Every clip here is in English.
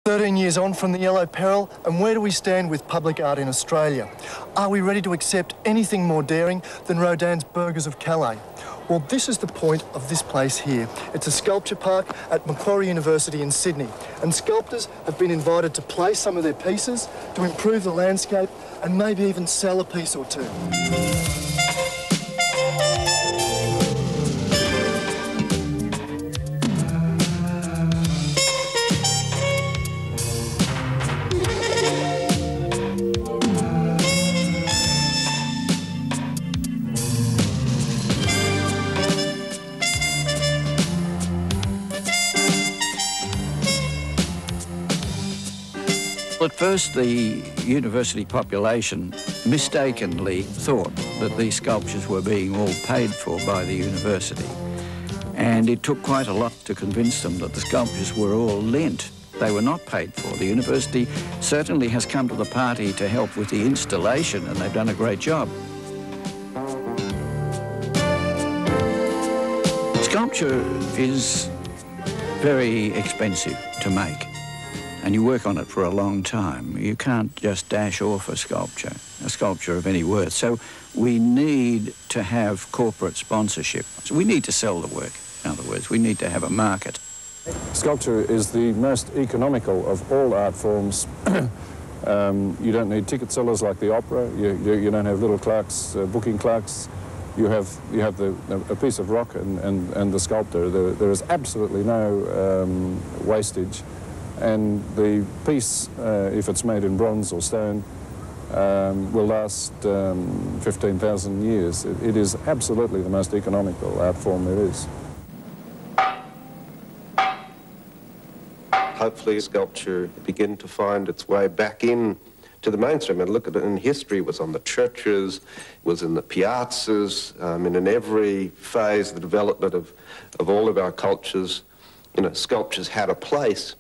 13 years on from the Yellow Peril, and where do we stand with public art in Australia? Are we ready to accept anything more daring than Rodin's Burghers of Calais? Well, this is the point of this place here. It's a sculpture park at Macquarie University in Sydney, and sculptors have been invited to place some of their pieces to improve the landscape and maybe even sell a piece or two. At first, the university population mistakenly thought that these sculptures were being all paid for by the university. And it took quite a lot to convince them that the sculptures were all lent. They were not paid for. The university certainly has come to the party to help with the installation, and they've done a great job. Sculpture is very expensive to make, and you work on it for a long time. You can't just dash off a sculpture of any worth. So we need to have corporate sponsorship. So we need to sell the work, in other words. We need to have a market. Sculpture is the most economical of all art forms. You don't need ticket sellers like the opera. You don't have little clerks, booking clerks. You have a piece of rock and the sculptor. There is absolutely no wastage. And the piece, if it's made in bronze or stone, will last 15,000 years. It is absolutely the most economical art form there is. Hopefully sculpture begin to find its way back in to the mainstream. And look at it in history, it was on the churches, it was in the piazzas, in every phase of the development of all of our cultures. You know, sculptures had a place.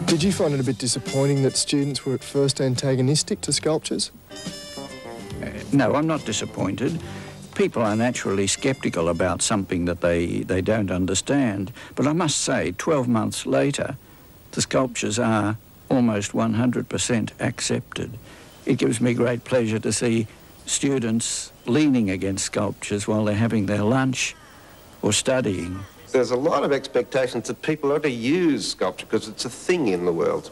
Did you find it a bit disappointing that students were at first antagonistic to sculptures? No, I'm not disappointed. People are naturally sceptical about something that they don't understand. But I must say, 12 months later, the sculptures are almost 100% accepted. It gives me great pleasure to see students leaning against sculptures while they're having their lunch or studying. There's a lot of expectations that people are to use sculpture because it's a thing in the world.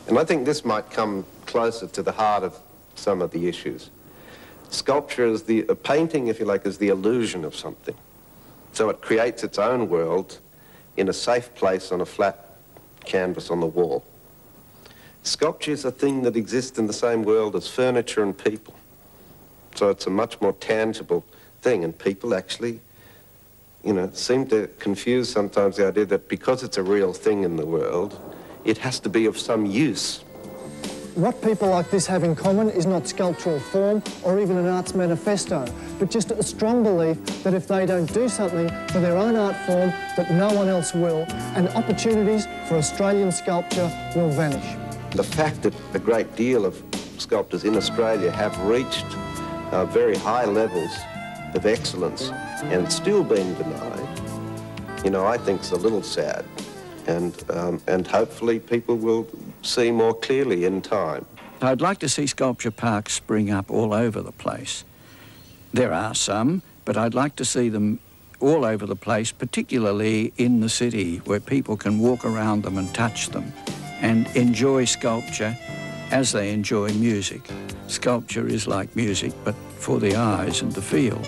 And I think this might come closer to the heart of some of the issues. Sculpture is a painting, if you like, is the illusion of something. So it creates its own world in a safe place on a flat canvas on the wall. Sculpture is a thing that exists in the same world as furniture and people. So it's a much more tangible thing, and people actually seem to confuse sometimes the idea that because it's a real thing in the world, it has to be of some use. What people like this have in common is not sculptural form or even an arts manifesto, but just a strong belief that if they don't do something for their own art form, that no one else will, and opportunities for Australian sculpture will vanish. The fact that a great deal of sculptors in Australia have reached very high levels of excellence and still being denied, I think is a little sad. And hopefully people will see more clearly in time. I'd like to see sculpture parks spring up all over the place. There are some, but I'd like to see them all over the place, particularly in the city, where people can walk around them and touch them and enjoy sculpture as they enjoy music. Sculpture is like music, but for the eyes and the feel.